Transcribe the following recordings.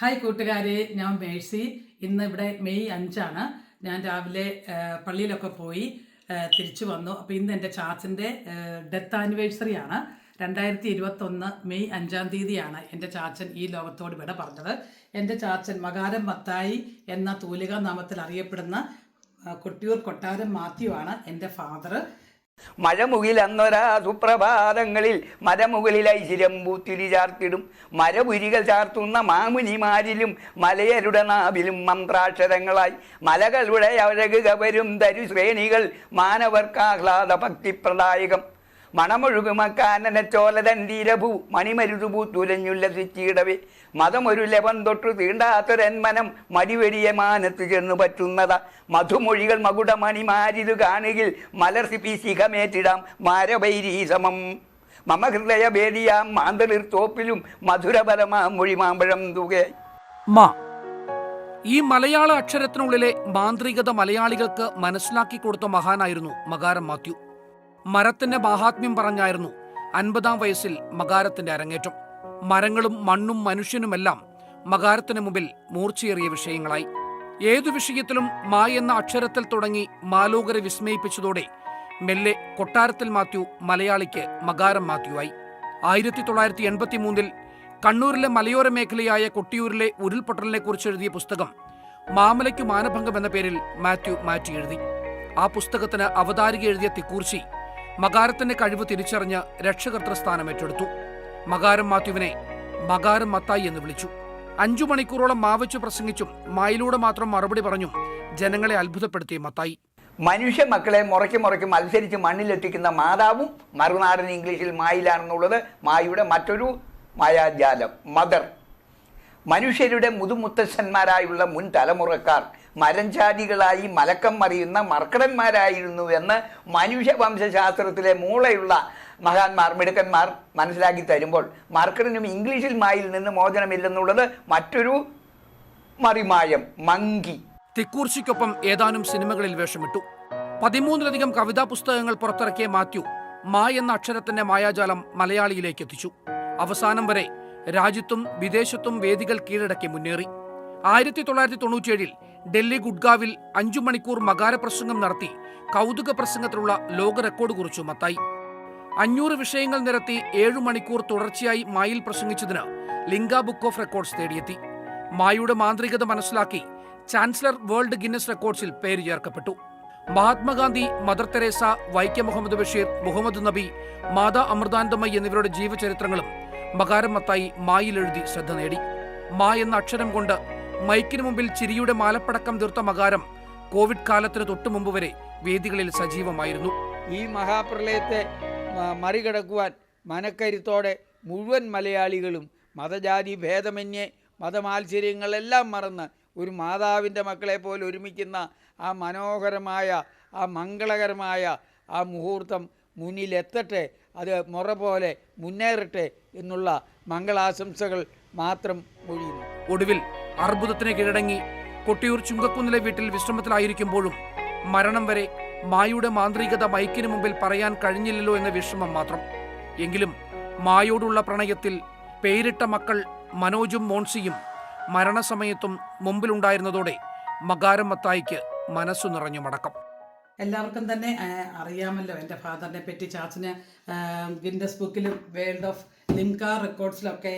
Hi കൂട്ടുകാരെ, ഞാൻ Mercy. ഇന്ന് ഇവിടെ മെയ് 5 ഞാൻ രാവിലെ പള്ളിയിലൊക്കെ പോയി തിരിച്ചു വന്നു. അപ്പോൾ ഇന്ന് എൻ്റെ ചാച്ചൻ്റെ ഡെത്ത് ആനിവേഴ്സറി ആണ്. 2021 മെയ് 5 എൻ്റെ ചാച്ചൻ ഈ ലോകത്തോട് വിട പറഞ്ഞത്. എൻ്റെ ചാച്ചൻ മകാരം മത്തായി എന്ന തൂലിക നാമത്തിൽ അറിയപ്പെടുന്ന കൊട്ടിയൂർ കൊട്ടാരം മാത്യു ആണ് എൻ്റെ ഫാദർ. മഴമുകിലന്നൊരാ സുപ്രഭാതങ്ങളിൽ മരമുകളിൽ ഐശ്വര്യം പൂത്തിരി ചാർത്തിടും മരപുരികൾ ചാർത്തുന്ന മാമുനിമാരിലും മലയരുടെ നാവിലും മന്ത്രാക്ഷരങ്ങളായി മലകളുടെ അഴക് കവരും തരു ശ്രേണികൾ മാനവർക്കാഹ്ലാദ ഭക്തിപ്രദായകം മണമൊഴുകുമക്കാനനച്ചോലതണ്ടീരഭൂ മണിമരുതുപൂ തുലഞ്ഞുല്ലസിച്ചിടവേ മതമൊരു ലവൻ തൊട്ടു തീണ്ടാത്തൊരന്മനം മടിവെടിയ മാനത്ത് ചെന്നു പറ്റുന്നത മധുമൊഴികൾ മകുടമണിമാരിതു കാണുകിൽ മലർസിപ്പി ശിഖമേറ്റിടാം മാരവൈരീസമം മമ ഹൃദയ ഭേദിയാം മാന്തളിർത്തോപ്പിലും മധുരപരമാം മൊഴിമാമ്പഴം തുകെ. ഈ മലയാള അക്ഷരത്തിനുള്ളിലെ മാന്ത്രികത മലയാളികൾക്ക് മനസ്സിലാക്കി കൊടുത്ത മഹാനായിരുന്നു മകാരം മാത്യു. മരത്തിന്റെ മാഹാത്മ്യം പറഞ്ഞായിരുന്നു 50-ാം വയസ്സിൽ മകാരത്തിന്റെ അരങ്ങേറ്റം. മരങ്ങളും മണ്ണും മനുഷ്യനുമെല്ലാം മകാരത്തിന് മുമ്പിൽ മൂർച്ചയേറിയ വിഷയങ്ങളായി. ഏതു വിഷയത്തിലും മാ എന്ന അക്ഷരത്തിൽ തുടങ്ങി മാലോകരെ വിസ്മയിപ്പിച്ചതോടെ മെല്ലെ കൊട്ടാരത്തിൽ മാത്യു മലയാളിക്ക് മകാരം മാത്യുവായി. 1983 കണ്ണൂരിലെ മലയോര മേഖലയായ കൊട്ടിയൂരിലെ ഉരുൾപൊട്ടലിനെ കുറിച്ച് എഴുതിയ പുസ്തകം മാമലയ്ക്കു മാനഭംഗം എന്ന പേരിൽ മാത്യു മാറ്റി എഴുതി. ആ പുസ്തകത്തിന് അവതാരിക എഴുതിയ തിക്കൂർശി മകാരത്തിന്റെ കഴിവ് തിരിച്ചറിഞ്ഞ് രക്ഷകർത്തൃ സ്ഥാനം ഏറ്റെടുത്തു. മകാരം മാത്യുവിനെ മകാരം മത്തായി എന്ന് വിളിച്ചു. 5 മണിക്കൂറോളം മാവച്ചു പ്രസംഗിച്ചും മായിലൂടെ മാത്രം മറുപടി പറഞ്ഞും ജനങ്ങളെ അത്ഭുതപ്പെടുത്തിയ മത്തായി. മനുഷ്യ മക്കളെ മുറയ്ക്ക് മത്സരിച്ച് മണ്ണിലെത്തിക്കുന്ന മാതാവും മറുനാടൻ ഇംഗ്ലീഷിൽ മായിലാണെന്നുള്ളത് മായുടെ മറ്റൊരു മായാജാലം. മദർ. മനുഷ്യരുടെ മുതുമുത്തച്ഛന്മാരായുള്ള മുൻ തലമുറക്കാർ മരഞ്ചാതികളായി മലക്കം മറിയുന്ന മർക്കടന്മാരായിരുന്നു എന്ന് മനുഷ്യവംശാസ്ത്രത്തിലെ മൂളയുള്ള മഹാന്മാർ മിടുക്കന്മാർ മനസ്സിലാക്കി തരുമ്പോൾ മർക്കടനും ഇംഗ്ലീഷിൽ മായിൽ നിന്ന് മോചനമില്ലെന്നുള്ളത് മറ്റൊരു മറിമായം. മങ്കി. തിക്കൂർശിക്കൊപ്പം ഏതാനും സിനിമകളിൽ വേഷമിട്ടു. 13-ലധികം കവിതാ പുസ്തകങ്ങൾ പുറത്തിറക്കിയ മാത്യു മാ എന്ന അക്ഷരത്തിന്റെ മായാജാലം മലയാളിയിലേക്ക് എത്തിച്ചു. അവസാനം വരെ രാജ്യത്തും വിദേശത്തും വേദികൾ കീഴടക്കി മുന്നേറി. 1997 ഡൽഹി ഗുഡ്ഗാവിൽ 5 മണിക്കൂർ മകാര പ്രസംഗം നടത്തി കൗതുക പ്രസംഗത്തിലുള്ള ലോക റെക്കോർഡ് കുറിച്ചു മത്തായി. 500 വിഷയങ്ങൾ നിരത്തി 7 മണിക്കൂർ തുടർച്ചയായി മായിൽ പ്രസംഗിച്ചതിന് ലിംഗ ബുക്ക് ഓഫ് റെക്കോർഡ്സ് തേടിയെത്തി. മായുടെ മാന്ത്രികത മനസ്സിലാക്കി ചാൻസലർ വേൾഡ് ഗിന്നസ് റെക്കോർഡ്സിൽ പേര് ചേർക്കപ്പെട്ടു. മഹാത്മാഗാന്ധി, മദർ തെരേസ, വൈക്കം മുഹമ്മദ് ബഷീർ, മുഹമ്മദ് നബി, മാതാ അമൃതാനന്ദമയി എന്നിവരുടെ ജീവചരിത്രങ്ങളും മകാരം മത്തായി മായിൽ എഴുതി ശ്രദ്ധ നേടി. മാ എന്ന അക്ഷരം കൊണ്ട് മൈക്കിന് മുമ്പിൽ ചിരിയുടെ മാലപ്പടക്കം തീർത്ത മകാരം കോവിഡ് കാലത്തിന് തൊട്ടു മുമ്പ് വരെ വേദികളിൽ സജീവമായിരുന്നു. ഈ മഹാപ്രളയത്തെ മറികടക്കുവാൻ മനക്കരുത്തോടെ മുഴുവൻ മലയാളികളും മതജാതി ഭേദമന്യേ മതമാത്സര്യങ്ങളെല്ലാം മറന്ന് ഒരു മാതാവിൻ്റെ മക്കളെ പോലെ ഒരുമിക്കുന്ന ആ മനോഹരമായ ആ മംഗളകരമായ ആ മുഹൂർത്തം മുന്നിലെത്തട്ടെ, അത് മുറ പോലെ മുന്നേറട്ടെ എന്നുള്ള മംഗളാശംസകൾ മാത്രം മൊഴിയുന്നു. ഒടുവിൽ അർബുദത്തിന് കീഴടങ്ങി കൊട്ടിയൂർ ചുങ്കക്കുന്നിലെ വീട്ടിൽ വിശ്രമത്തിലായിരിക്കുമ്പോഴും മരണം വരെ മായുടെ മാന്ത്രികത മൈക്കിന് മുമ്പിൽ പറയാൻ കഴിഞ്ഞില്ലല്ലോ എന്ന വിഷമം മാത്രം. എങ്കിലും മായോടുള്ള പ്രണയത്തിൽ പേരിട്ട മക്കൾ മനോജും മോൺസിയും മരണസമയത്തും മുമ്പിലുണ്ടായിരുന്നതോടെ മകാരം മത്തായിക്ക് മനസ്സു നിറഞ്ഞു മടക്കം. എല്ലാവർക്കും തന്നെ അറിയാമല്ലോ എൻ്റെ ഫാദറിനെ പറ്റി. ചാച്ചന് ഗിന്നസ് ബുക്കിലും വേൾഡ് ഓഫ് ലിംക റെക്കോർഡ്സിലൊക്കെ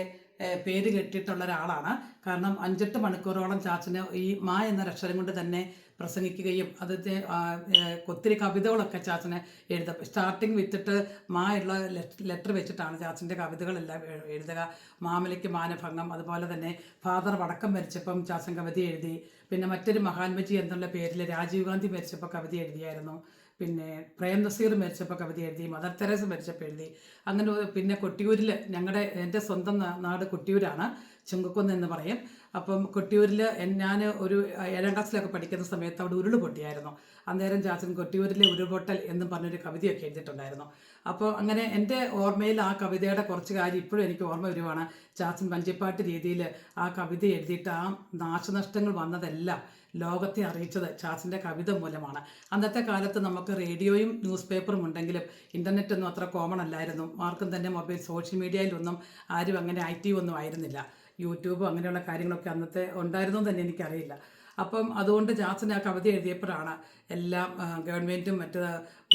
പേര് കെട്ടിയിട്ടുള്ള ഒരാളാണ്. കാരണം 5-8 മണിക്കൂറോളം ചാച്ചന് ഈ മാ എന്ന അക്ഷരം കൊണ്ട് തന്നെ പ്രസംഗിക്കുകയും അതിൻ്റെ ഒത്തിരി കവിതകളൊക്കെ ചാച്ചന് എഴുതുക. സ്റ്റാർട്ടിങ് വിറ്റിട്ട് മാ ഉള്ള ലെറ്റർ വെച്ചിട്ടാണ് ചാച്ചൻ്റെ കവിതകളെല്ലാം എഴുതുക. മാമലയ്ക്ക് മാനഭംഗം, അതുപോലെ തന്നെ ഫാദർ വടക്കം മരിച്ചപ്പം ചാച്ചൻ കവിത എഴുതി. പിന്നെ മറ്റൊരു മഹാത്മജി എന്നുള്ള പേരിൽ രാജീവ് ഗാന്ധി മരിച്ചപ്പോൾ കവിത എഴുതിയായിരുന്നു. പിന്നെ പ്രേം നസീർ മരിച്ചപ്പോൾ കവിത എഴുതി. മദർ തെരേസ മരിച്ചപ്പോൾ എഴുതി. അങ്ങനെ പിന്നെ കൊട്ടിയൂരിൽ എൻ്റെ സ്വന്തം നാട് കൊട്ടിയൂരാണ്, ചുങ്കക്കുന്ന് എന്ന് പറയും. അപ്പം കൊട്ടിയൂരിൽ ഞാൻ ഒരു 7-ാം ക്ലാസ്സിലൊക്കെ പഠിക്കുന്ന സമയത്ത് അവിടെ ഉരുൾ പൊട്ടിയായിരുന്നു. അന്നേരം ചാച്ചൻ കൊട്ടിയൂരിലെ ഉരുൾപൊട്ടൽ എന്നും പറഞ്ഞൊരു കവിതയൊക്കെ എഴുതിയിട്ടുണ്ടായിരുന്നു. അപ്പോൾ അങ്ങനെ എൻ്റെ ഓർമ്മയിൽ ആ കവിതയുടെ കുറച്ച് കാര്യം ഇപ്പോഴും എനിക്ക് ഓർമ്മ വരുവാണ്. ചാച്ചൻ വഞ്ചിപ്പാട്ട് രീതിയിൽ ആ കവിത എഴുതിയിട്ട് ആ നാശനഷ്ടങ്ങൾ വന്നതെല്ലാം ലോകത്തെ അറിയിച്ചത് ചാച്ചൻ്റെ കവിത മൂലമാണ്. അന്നത്തെ കാലത്ത് നമുക്ക് റേഡിയോയും ന്യൂസ് പേപ്പറും ഉണ്ടെങ്കിലും ഇൻ്റർനെറ്റൊന്നും അത്ര കോമൺ അല്ലായിരുന്നു. ആർക്കും തന്നെ മൊബൈൽ സോഷ്യൽ മീഡിയയിലൊന്നും ആരും അങ്ങനെ ആക്റ്റീവ് ഒന്നും ആയിരുന്നില്ല. യൂട്യൂബോ അങ്ങനെയുള്ള കാര്യങ്ങളൊക്കെ അന്നത്തെ ഉണ്ടായിരുന്നോ തന്നെ എനിക്കറിയില്ല. അപ്പം അതുകൊണ്ട് ചാച്ചൻ ആ കവിത എഴുതിയപ്പോഴാണ് എല്ലാം ഗവൺമെൻറ്റും മറ്റ്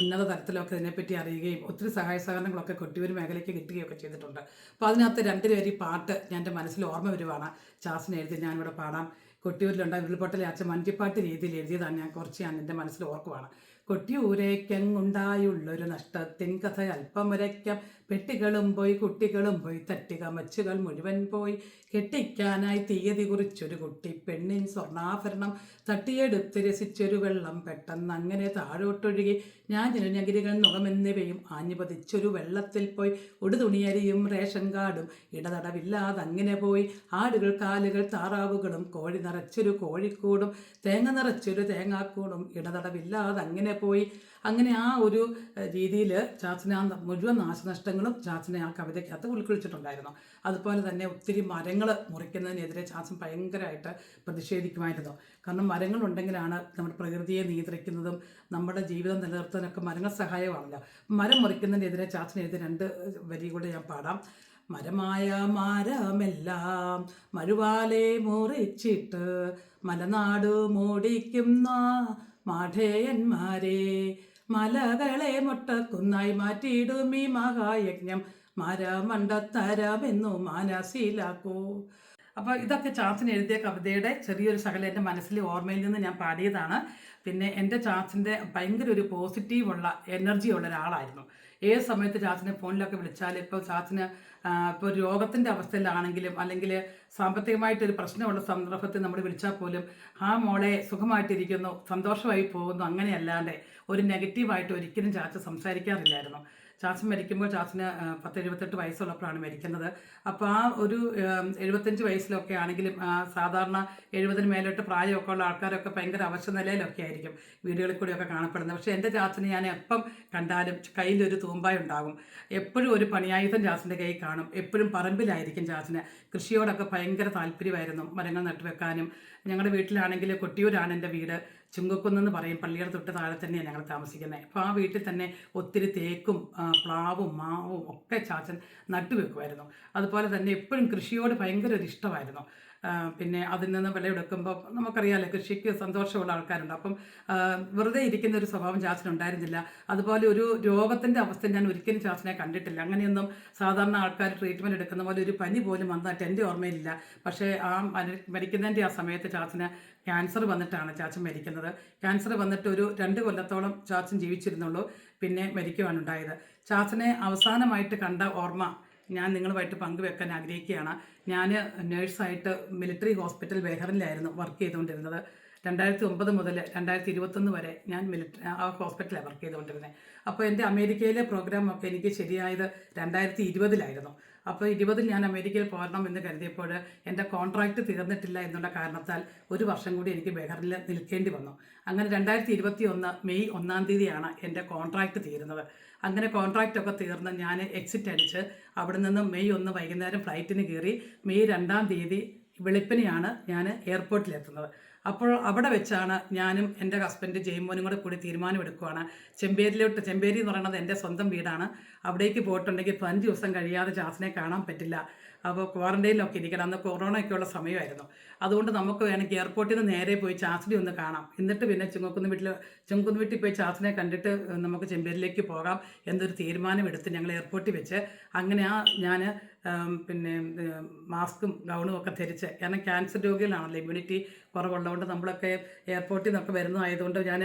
ഉന്നത തലത്തിലൊക്കെ ഇതിനെപ്പറ്റി അറിയുകയും ഒത്തിരി സഹായ സഹകരണങ്ങളൊക്കെ കൊട്ടിയൂർ മേഖലയ്ക്ക് കിട്ടുകയൊക്കെ ചെയ്തിട്ടുണ്ട്. അപ്പോൾ അതിനകത്ത് 2 വരി പാട്ട് എൻ്റെ മനസ്സിൽ ഓർമ്മ വരുവാണ്. ചാച്ചൻ എഴുതി ഞാനിവിടെ പാടാം. കൊട്ടിയൂരിലുണ്ടായ ഉരുൾപൊട്ടലെ അച്ഛൻ മഞ്ചിപ്പാട്ട് രീതിയിൽ എഴുതിയതാണ്. ഞാൻ എൻ്റെ മനസ്സിൽ ഓർക്കുവാണ്. കൊട്ടിയൂരേക്കങ്ങുണ്ടായുള്ളൊരു നഷ്ടത്തിൻ കഥ അല്പം വരയ്ക്കാം. പെട്ടികളും പോയി കുട്ടികളും പോയി തട്ടിക മച്ചുകൾ മുഴുവൻ പോയി. കെട്ടിക്കാനായി തീയതി കുറിച്ചൊരു കുട്ടി പെണ്ണിൻ സ്വർണ്ണാഭരണം തട്ടിയെടുത്ത് രസിച്ചൊരു വെള്ളം പെട്ടെന്ന് അങ്ങനെ താഴോട്ടൊഴുകി. ഞാൻ ജനനഗിരികൾ നുഖമെന്നിവയും ആഞ്ഞു പതിച്ചൊരു വെള്ളത്തിൽ പോയി. ഉടുതുണിയരിയും റേഷൻ കാർഡും ഇടതടവില്ലാതെ അങ്ങനെ പോയി. ആടുകൾ കാലുകൾ താറാവുകളും കോഴി നിറച്ചൊരു കോഴിക്കൂടും തേങ്ങ നിറച്ചൊരു തേങ്ങാക്കൂടും ഇടതടവില്ലാതെ അങ്ങനെ പോയി. അങ്ങനെ ആ ഒരു രീതിയിൽ ചാച്ചനെ ആ മുഴുവൻ നാശനഷ്ടങ്ങളും ചാച്ചനെ ആ കവിതയ്ക്കകത്ത് ഉൾക്കൊള്ളിച്ചിട്ടുണ്ടായിരുന്നു. അതുപോലെ തന്നെ ഒത്തിരി മരങ്ങൾ മുറിക്കുന്നതിനെതിരെ ചാച്ചൻ ഭയങ്കരമായിട്ട് പ്രതിഷേധിക്കുമായിരുന്നു. കാരണം മരങ്ങളുണ്ടെങ്കിലാണ് നമ്മുടെ പ്രകൃതിയെ നിയന്ത്രിക്കുന്നതും നമ്മുടെ ജീവിതം നിലനിർത്താനൊക്കെ മരങ്ങൾ സഹായമാണല്ലോ. മരം മുറിക്കുന്നതിനെതിരെ ചാച്ചൻ എഴുതിയ 2 വരി കൂടെ ഞാൻ പാടാം. മരമായ മരമെല്ലാം മരുവാലെ മുറിച്ചിട്ട് മലനാട് മൂടിക്കുന്ന മാഠേയന്മാരെ മലകളെ മൊട്ടക്കുന്നായി മാറ്റിയിടും ഈ മഹായജ്ഞം മരമണ്ടത്തരമെന്നു മനസ്സിലാക്കൂ. അപ്പോൾ ഇതൊക്കെ ചാച്ചൻ എഴുതിയ കവിതയുടെ ചെറിയൊരു ശകലം എൻ്റെ മനസ്സിലെ ഓർമ്മയിൽ നിന്ന് ഞാൻ പാടിയതാണ്. പിന്നെ എൻ്റെ ചാച്ചൻ്റെ ഭയങ്കര ഒരു പോസിറ്റീവുള്ള എനർജി ഉള്ള ഒരാളായിരുന്നു. ഏത് സമയത്ത് ചാച്ചനെ ഫോണിലൊക്കെ വിളിച്ചാൽ ഇപ്പോൾ ചാച്ചന് ഇപ്പോൾ രോഗത്തിൻ്റെ അവസ്ഥയിലാണെങ്കിലും അല്ലെങ്കിൽ സാമ്പത്തികമായിട്ടൊരു പ്രശ്നമുള്ള സന്ദർഭത്തിൽ നമ്മൾ വിളിച്ചാൽ പോലും ആ മോളെ സുഖമായിട്ടിരിക്കുന്നു, സന്തോഷമായി പോകുന്നു, അങ്ങനെയല്ലാണ്ട് ഒരു നെഗറ്റീവായിട്ട് ഒരിക്കലും ചാച്ച സംസാരിക്കാറില്ലായിരുന്നു. ചാച്ചൻ മരിക്കുമ്പോൾ ചാച്ചന് 78 വയസ്സുള്ളപ്പോഴാണ് മരിക്കുന്നത്. അപ്പോൾ ആ ഒരു 75 വയസ്സിലൊക്കെ ആണെങ്കിലും സാധാരണ 70-ന് മേലോട്ട് പ്രായമൊക്കെ ഉള്ള ആൾക്കാരൊക്കെ ഭയങ്കര അവശ നിലയിലൊക്കെ ആയിരിക്കും വീടുകളിൽ കൂടിയൊക്കെ കാണപ്പെടുന്നത്. പക്ഷേ എൻ്റെ ചാച്ചന് ഞാൻ എപ്പം കണ്ടാലും കയ്യിലൊരു തൂമ്പായി ഉണ്ടാകും. എപ്പോഴും ഒരു പണിയായുധം ചാച്ചൻ്റെ കയ്യിൽ കാണും. എപ്പോഴും പറമ്പിലായിരിക്കും ചാച്ചന്. കൃഷിയോടൊക്കെ ഭയങ്കര താല്പര്യമായിരുന്നു, മരങ്ങൾ നട്ടുവെക്കാനും. ഞങ്ങളുടെ വീട്ടിലാണെങ്കിൽ കൊട്ടിയൂരാണ് എൻ്റെ വീട്. ചുങ്കക്കുന്നെന്ന് പറയും, പള്ളിയുടെ തൊട്ട് താഴെ തന്നെയാണ് ഞങ്ങൾ താമസിക്കുന്നത്. അപ്പോൾ ആ വീട്ടിൽ തന്നെ ഒത്തിരി തേക്കും പ്ലാവും മാവും ഒക്കെ ചാച്ചൻ നട്ടുവെക്കുമായിരുന്നു. അതുപോലെ തന്നെ എപ്പോഴും കൃഷിയോട് ഭയങ്കര ഒരു ഇഷ്ടമായിരുന്നു. പിന്നെ അതിൽ നിന്ന് വിളവെടുക്കുമ്പോൾ നമുക്കറിയാമല്ലോ കൃഷിക്ക് സന്തോഷമുള്ള ആൾക്കാരുണ്ട്. അപ്പം വെറുതെ ഇരിക്കുന്ന ഒരു സ്വഭാവം ചാച്ചനുണ്ടായിരുന്നില്ല. അതുപോലെ ഒരു രോഗത്തിൻ്റെ അവസ്ഥ ഞാൻ ഒരിക്കലും ചാച്ചനെ കണ്ടിട്ടില്ല. അങ്ങനെയൊന്നും സാധാരണ ആൾക്കാർ ട്രീറ്റ്മെൻറ്റ് എടുക്കുന്ന പോലെ ഒരു പനി പോലും വന്നിട്ട് എൻ്റെ ഓർമ്മയിലില്ല. പക്ഷേ ആ മരിക്കുന്നതിൻ്റെ ആ സമയത്ത് ചാച്ചന് ക്യാൻസർ വന്നിട്ടാണ് ചാച്ചൻ മരിക്കുന്നത്. ക്യാൻസർ വന്നിട്ട് ഒരു 2 കൊല്ലത്തോളം ചാച്ചൻ ജീവിച്ചിരുന്നുള്ളൂ. പിന്നെ മരിക്കുവാണ് ഉണ്ടായത്. ചാച്ചനെ അവസാനമായിട്ട് കണ്ട ഓർമ്മ ഞാൻ നിങ്ങളുമായിട്ട് പങ്കുവെക്കാൻ ആഗ്രഹിക്കുകയാണ്. ഞാൻ നേഴ്സായിട്ട് മിലിറ്ററി ഹോസ്പിറ്റൽ ബെഹ്റിനിലായിരുന്നു വർക്ക് ചെയ്തുകൊണ്ടിരുന്നത്. 2009 മുതൽ 2021 വരെ ഞാൻ ആ ഹോസ്പിറ്റലിലാണ് വർക്ക് ചെയ്തുകൊണ്ടിരുന്നത്. അപ്പോൾ എൻ്റെ അമേരിക്കയിലെ പ്രോഗ്രാമൊക്കെ എനിക്ക് ശരിയായത് 2020-ലായിരുന്നു. അപ്പോൾ 20-ൽ ഞാൻ അമേരിക്കയിൽ പോകണം എന്ന് കരുതിയപ്പോൾ എൻ്റെ കോൺട്രാക്റ്റ് തീർന്നിട്ടില്ല എന്നുള്ള കാരണത്താൽ 1 വർഷം കൂടി എനിക്ക് ബെഹ്റിനിൽ നിൽക്കേണ്ടി വന്നു. അങ്ങനെ 2021 മെയ് 1-ാം തീയതിയാണ് എൻ്റെ കോൺട്രാക്റ്റ് തീരുന്നത്. അങ്ങനെ കോൺട്രാക്റ്റൊക്കെ തീർന്ന് ഞാൻ എക്സിറ്റ് അടിച്ച് അവിടെ നിന്ന് മെയ് 1 വൈകുന്നേരം ഫ്ലൈറ്റിന് കയറി മെയ് 2-ാം തീയതി വെളുപ്പിനെയാണ് ഞാൻ എയർപോർട്ടിലെത്തുന്നത്. അപ്പോൾ അവിടെ വെച്ചാണ് ഞാനും എൻ്റെ ഹസ്ബൻഡ് ജെയ്മോനും കൂടെ കൂടി തീരുമാനമെടുക്കുകയാണ് ചെമ്പേരി എന്ന് പറയുന്നത് എൻ്റെ സ്വന്തം വീടാണ്. അവിടേക്ക് പോയിട്ടുണ്ടെങ്കിൽ 5 ദിവസം കഴിയാതെ ചാച്ചനെ കാണാൻ പറ്റില്ല. അപ്പോൾ ക്വാറൻറ്റൈനിലൊക്കെ ഇരിക്കണം. അന്ന് കൊറോണയൊക്കെ ഉള്ള സമയമായിരുന്നു. അതുകൊണ്ട് നമുക്ക് വേണമെങ്കിൽ എയർപോർട്ടിൽ നിന്ന് നേരെ പോയി ചാച്ചനെ ഒന്ന് കാണാം, എന്നിട്ട് പിന്നെ ചുങ്കക്കുന്ന് വീട്ടിൽ പോയി ചാച്ചനെ കണ്ടിട്ട് നമുക്ക് ചെമ്പേരിലേക്ക് പോകാം എന്നൊരു തീരുമാനമെടുത്ത് ഞങ്ങൾ എയർപോർട്ടിൽ വെച്ച് അങ്ങനെ ഞാൻ പിന്നെ മാസ്കും ഗൗണും ഒക്കെ ധരിച്ച്, കാരണം ക്യാൻസർ രോഗികളാണല്ലോ, ഇമ്മ്യൂണിറ്റി കുറവുള്ളതുകൊണ്ട് നമ്മളൊക്കെ എയർപോർട്ടിൽ നിന്നൊക്കെ വരുന്നതായതുകൊണ്ട് ഞാൻ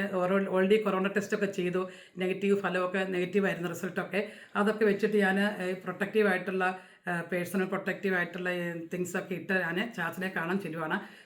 ഓൾറെഡി കൊറോണ ടെസ്റ്റൊക്കെ ചെയ്തു. നെഗറ്റീവ് ഫലമൊക്കെ നെഗറ്റീവായിരുന്നു റിസൾട്ടൊക്കെ. അതൊക്കെ വെച്ചിട്ട് ഞാൻ പ്രൊട്ടക്റ്റീവായിട്ടുള്ള പേഴ്സണൽ പ്രൊട്ടക്റ്റീവായിട്ടുള്ള തിങ്സൊക്കെ ഇട്ട് ഞാൻ ചാച്ചനെ കാണാൻ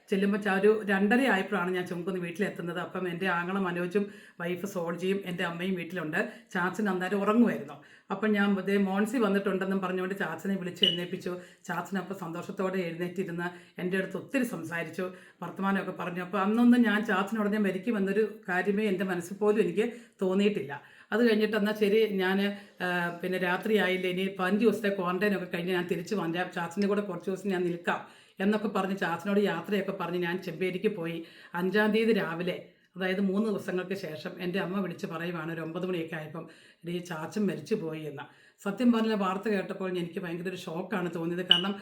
ചെല്ലുമ്പോൾ ഒരു 2:30 ആയപ്പോഴാണ് ഞാൻ ചുമക്കുന്ന് വീട്ടിലെത്തുന്നത്. അപ്പം എൻ്റെ ആങ്ങള മനോജും വൈഫ് സോൾജിയും എൻ്റെ അമ്മയും വീട്ടിലുണ്ട്. ചാച്ചൻ അന്നേരം ഉറങ്ങുമായിരുന്നു. അപ്പം ഞാൻ മോൺസി വന്നിട്ടുണ്ടെന്നും പറഞ്ഞുകൊണ്ട് ചാച്ചനെ വിളിച്ച് എഴുന്നേൽപ്പിച്ചു. ചാച്ചനപ്പോൾ സന്തോഷത്തോടെ എഴുന്നേറ്റിരുന്ന് എൻ്റെ അടുത്ത് ഒത്തിരി സംസാരിച്ചു, വർത്തമാനമൊക്കെ പറഞ്ഞു. അപ്പോൾ അന്നൊന്നും ഞാൻ ചാച്ചനുടനെ മരിക്കുമെന്നൊരു കാര്യമേ എൻ്റെ മനസ്സിൽ പോലും എനിക്ക് തോന്നിയിട്ടില്ല. അത് കഴിഞ്ഞിട്ട് എന്നാൽ ശരി, ഞാൻ പിന്നെ രാത്രിയായില്ലേ, ഇനി 5 ദിവസത്തെ ക്വാറൻറ്റൈനൊക്കെ കഴിഞ്ഞ് ഞാൻ തിരിച്ചു വരാം, ചാച്ചൻ്റെ കൂടെ കുറച്ച് ദിവസം ഞാൻ നിൽക്കാം എന്നൊക്കെ പറഞ്ഞ് ചാച്ചനോട് യാത്രയൊക്കെ പറഞ്ഞ് ഞാൻ ചെമ്പേരിക്ക് പോയി. 5-ാം തീയതി രാവിലെ, അതായത് 3 ദിവസങ്ങൾക്ക് ശേഷം എൻ്റെ അമ്മ വിളിച്ച് പറയുവാണ്, ഒരു 9 മണിയൊക്കെ ആയപ്പം ഈ ചാച്ചൻ മരിച്ചു പോയി എന്ന്. സത്യം പറഞ്ഞ വാർത്ത കേട്ടപ്പോൾ എനിക്ക് ഭയങ്കര ഒരു ഷോക്കാണ് തോന്നിയത്. കാരണം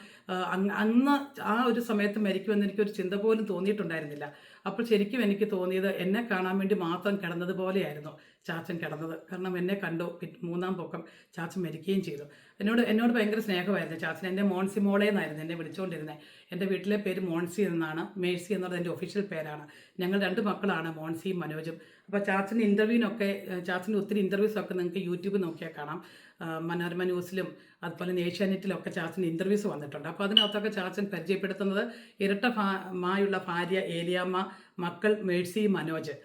അന്ന് ആ ഒരു സമയത്ത് മരിക്കുമെന്ന് എനിക്കൊരു ചിന്ത പോലും തോന്നിയിട്ടുണ്ടായിരുന്നില്ല. അപ്പോൾ ശരിക്കും എനിക്ക് തോന്നിയത് എന്നെ കാണാൻ വേണ്ടി മാത്രം കിടന്നതുപോലെയായിരുന്നു ചാച്ചൻ കിടന്നത്. കാരണം എന്നെ കണ്ടു, മൂന്നാം പൊക്കം ചാച്ചൻ മരിക്കുകയും ചെയ്തു. എന്നോട് ഭയങ്കര സ്നേഹമായിരുന്നു ചാച്ചൻ. എൻ്റെ മോൺസി മോളെ എന്നായിരുന്നു എന്നെ വിളിച്ചുകൊണ്ടിരുന്നത്. എൻ്റെ വീട്ടിലെ പേര് മോൺസി എന്നാണ്, മേഴ്സി എന്നുള്ളത് എൻ്റെ ഒഫീഷ്യൽ പേരാണ്. ഞങ്ങൾ 2 മക്കളാണ്, മോൺസിയും മനോജും. അപ്പോൾ ചാച്ചൻ്റെ ഇൻ്റർവ്യൂവിനൊക്കെ, ചാച്ചൻ്റെ ഒത്തിരി ഇൻ്റർവ്യൂസൊക്കെ നിങ്ങൾക്ക് യൂട്യൂബിൽ നോക്കിയാൽ കാണാം. മനോരമ ന്യൂസിലും അതുപോലെ ഏഷ്യാനെറ്റിലൊക്കെ ചാച്ചൻ ഇൻ്റർവ്യൂസ് വന്നിട്ടുണ്ട്. അപ്പോൾ അതിനകത്തൊക്കെ ചാച്ചൻ പരിചയപ്പെടുത്തുന്നത് ഇരട്ട മായുള്ള ഭാര്യ ഏലിയാമ്മ, മക്കൾ മേഴ്സി, മനോജ്.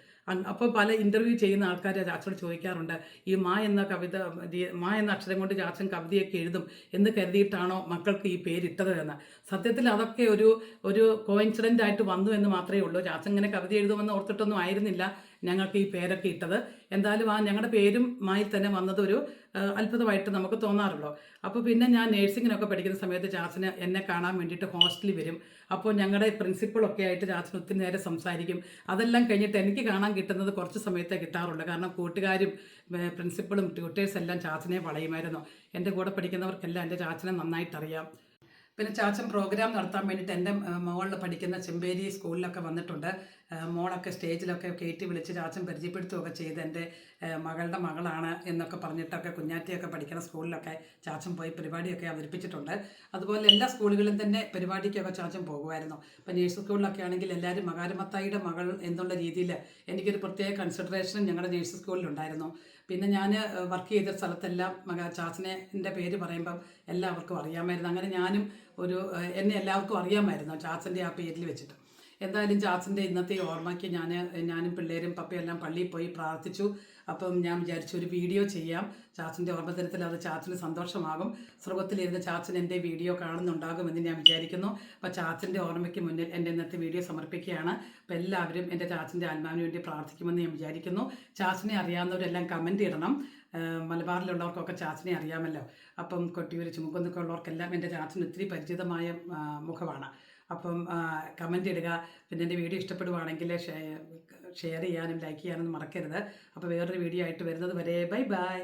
അപ്പോൾ പല ഇൻ്റർവ്യൂ ചെയ്യുന്ന ആൾക്കാർ ചാച്ചനോട് ചോദിക്കാറുണ്ട്, ഈ മാ എന്ന അക്ഷരം കൊണ്ട് ചാച്ചൻ കവിതയൊക്കെ എഴുതും എന്ന് കരുതിയിട്ടാണോ മക്കൾക്ക് ഈ പേരിട്ടത് എന്ന്. സത്യത്തിൽ അതൊക്കെ ഒരു കോയിൻസിഡൻ്റ് ആയിട്ട് വന്നു എന്ന് മാത്രമേ ഉള്ളൂ. ചാച്ചൻ ഇങ്ങനെ കവിത എഴുതുമെന്ന് ഓർത്തിട്ടൊന്നും ആയിരുന്നില്ല ഞങ്ങൾക്ക് ഈ പേരൊക്കെ ഇട്ടത്. എന്തായാലും ഞങ്ങളുടെ പേരും മായി തന്നെ വന്നത് ഒരു അത്ഭുതമായിട്ട് നമുക്ക് തോന്നാറുള്ളൂ. അപ്പോൾ പിന്നെ ഞാൻ നേഴ്സിങ്ങിനൊക്കെ പഠിക്കുന്ന സമയത്ത് ചാച്ചന് എന്നെ കാണാൻ വേണ്ടിയിട്ട് ഹോസ്റ്റലിൽ വരും. അപ്പോൾ ഞങ്ങളുടെ പ്രിൻസിപ്പളൊക്കെ ആയിട്ട് ചാച്ചൻ ഒത്തിരി നേരം സംസാരിക്കും. അതെല്ലാം കഴിഞ്ഞിട്ട് എനിക്ക് കാണാൻ കിട്ടുന്നത് കുറച്ച് സമയത്തേ കിട്ടാറുള്ളൂ. കാരണം കൂട്ടുകാരും പ്രിൻസിപ്പളും ട്യൂട്ടേഴ്സ് എല്ലാം ചാച്ചനെ വളയുമായിരുന്നു. എൻ്റെ കൂടെ പഠിക്കുന്നവർക്കെല്ലാം എൻ്റെ ചാച്ചനെ നന്നായിട്ടറിയാം. പിന്നെ ചാച്ചൻ പ്രോഗ്രാം നടത്താൻ വേണ്ടിയിട്ട് എൻ്റെ മോളിൽ പഠിക്കുന്ന ചെമ്പേരി സ്കൂളിലൊക്കെ വന്നിട്ടുണ്ട്. മോളൊക്കെ സ്റ്റേജിലൊക്കെ കയറ്റി വിളിച്ച് ചാച്ചൻ പരിചയപ്പെടുത്തുകയൊക്കെ ചെയ്ത് എൻ്റെ മകളുടെ മകളാണ് എന്നൊക്കെ പറഞ്ഞിട്ടൊക്കെ കുഞ്ഞാറ്റിയൊക്കെ പഠിക്കുന്ന സ്കൂളിലൊക്കെ ചാച്ചൻ പോയി പരിപാടിയൊക്കെ അവതരിപ്പിച്ചിട്ടുണ്ട്. അതുപോലെ എല്ലാ സ്കൂളുകളിലും തന്നെ പരിപാടിക്കൊക്കെ ചാച്ചൻ പോകുമായിരുന്നു. ഇപ്പോൾ നേഴ്സ് സ്കൂളിലൊക്കെ ആണെങ്കിൽ എല്ലാവരും മകാരമത്തായിയുടെ മകൾ എന്നുള്ള രീതിയിൽ എനിക്കൊരു പ്രത്യേക കൺസിഡറേഷൻ ഞങ്ങളുടെ നേഴ്സ് സ്കൂളിലുണ്ടായിരുന്നു. പിന്നെ ഞാൻ വർക്ക് ചെയ്ത സ്ഥലത്തെല്ലാം ചാച്ചൻ്റെ പേര് പറയുമ്പം എല്ലാവർക്കും അറിയാമായിരുന്നു. അങ്ങനെ ഞാനും എന്നെ എല്ലാവർക്കും അറിയാമായിരുന്നു ചാച്ചൻ്റെ ആ പേരിൽ വെച്ചിട്ട്. എന്തായാലും ചാച്ചൻ്റെ ഇന്നത്തെ ഓർമ്മയ്ക്ക് ഞാനും പിള്ളേരും പപ്പയെല്ലാം പള്ളിയിൽ പോയി പ്രാർത്ഥിച്ചു. അപ്പം ഞാൻ വിചാരിച്ചു ഒരു വീഡിയോ ചെയ്യാം ചാച്ചൻ്റെ ഓർമ്മദിനത്തിൽ. അത് ചാച്ചന് സന്തോഷമാകും. സ്വർഗത്തിലിരുന്ന് ചാച്ചൻ എൻ്റെ വീഡിയോ കാണുന്നുണ്ടാകുമെന്ന് ഞാൻ വിചാരിക്കുന്നു. അപ്പോൾ ചാച്ചൻ്റെ ഓർമ്മയ്ക്ക് മുന്നിൽ എൻ്റെ ഇന്നത്തെ വീഡിയോ സമർപ്പിക്കുകയാണ്. അപ്പോൾ എല്ലാവരും എൻ്റെ ചാച്ചൻ്റെ ആത്മാവിന് വേണ്ടി പ്രാർത്ഥിക്കുമെന്ന് ഞാൻ വിചാരിക്കുന്നു. ചാച്ചനെ അറിയാവുന്നവരെല്ലാം കമൻറ്റ് ഇടണം. മലബാറിലുള്ളവർക്കൊക്കെ ചാച്ചനെ അറിയാമല്ലോ. അപ്പം കൊട്ടിയൂർ ചുമക്കുന്നൊക്കെ ഉള്ളവർക്കെല്ലാം എൻ്റെ ചാച്ചന് ഒത്തിരി പരിചിതമായ മുഖമാണ്. അപ്പം കമൻറ്റ് ഇടുക. പിന്നെ എൻ്റെ വീഡിയോ ഇഷ്ടപ്പെടുവാണെങ്കിൽ ഷെയർ ചെയ്യാനും ലൈക്ക് ചെയ്യാനൊന്നും മറക്കരുത്. അപ്പോൾ വേറൊരു വീഡിയോ ആയിട്ട് വരുന്നത് വരെ ബൈ ബൈ.